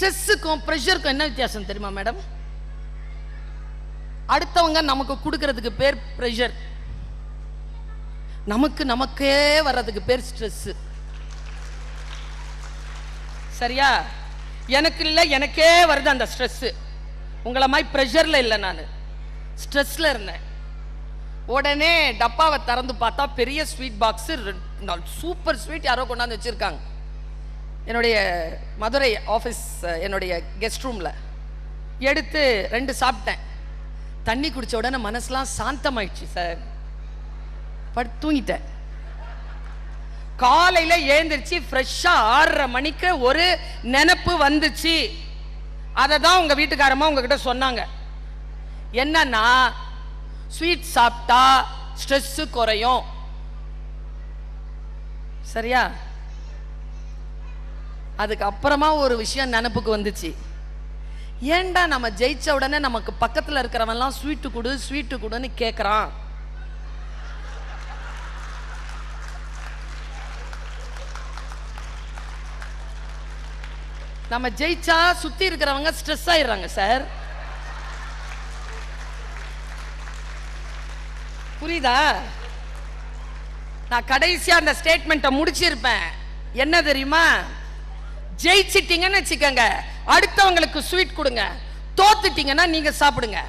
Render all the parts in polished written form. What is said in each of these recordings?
ஸ்ட்ரெஸ்ஸுக்கும் ப்ரெஷருக்கும் என்ன வித்தியாசம் தெரியுமா மேடம்? அடுத்தவங்க நமக்கு கொடுக்கறதுக்கு பேர் ப்ரெஷர், நமக்கே வர்றதுக்கு பேர் ஸ்ட்ரெஸ். சரியா? எனக்கு இல்லை, எனக்கே வருது அந்த ஸ்ட்ரெஸ். உங்களை மாதிரி ப்ரெஷர்ல இல்லை, நான் ஸ்ட்ரெஸ்ல இருந்தேன். உடனே டப்பாவை திறந்து பார்த்தா பெரிய ஸ்வீட் பாக்ஸ், சூப்பர் ஸ்வீட் யாரோ கொண்டாந்து வச்சிருக்காங்க. என்னுடைய மதுரை ஆஃபீஸ் என்னுடைய கெஸ்ட் ரூம்ல எடுத்து 2 சாப்பிட்டேன். தண்ணி குடிச்ச உடனே மனசுலாம் சாந்தமாயிடுச்சு சார். படுத்து தூங்கிட்டேன். காலையில எழுந்திருச்சு ஃப்ரெஷ்ஷா 6:30 மணிக்கு ஒரு நினைப்பு வந்துச்சு. அதை தான் உங்க வீட்டுக்காரமா உங்ககிட்ட சொன்னாங்க. என்னன்னா, ஸ்வீட் சாப்பிட்டா ஸ்ட்ரெஸ் குறையும். சரியா? அதுக்கு அப்புறமா ஒரு விஷயம் நினைப்புக்கு வந்துச்சு. ஏண்டா நம்ம ஜெயிச்ச உடனே நமக்கு பக்கத்துல இருக்கிறவன்லாம் ஸ்வீட்டு கொடு ஸ்வீட்டு கொடுன்னு கேட்கறான். நம்ம ஜெயிச்சா சுத்தி இருக்கிறவங்க ஸ்ட்ரெஸ் ஆயிடுறாங்க சார். புரியுதா? நான் கடைசியா அந்த ஸ்டேட்மெண்ட்டை முடிச்சிருப்பேன். என்ன தெரியுமா? ஜெயிச்சிட்டீங்கன்னு வச்சுக்கோங்க, அடுத்தவங்களுக்கு ஸ்வீட் கொடுங்க. தோத்துட்டீங்கன்னா நீங்க சாப்பிடுங்க.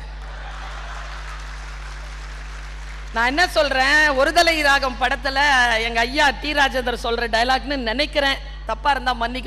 நான் என்ன சொல்றேன், ஒருதலை ராகம் படத்துல எங்க ஐயா டி ராஜேந்தர் சொல்ற டயலாக்னு நினைக்கிறேன். தப்பா இருந்தா மன்னிக்க.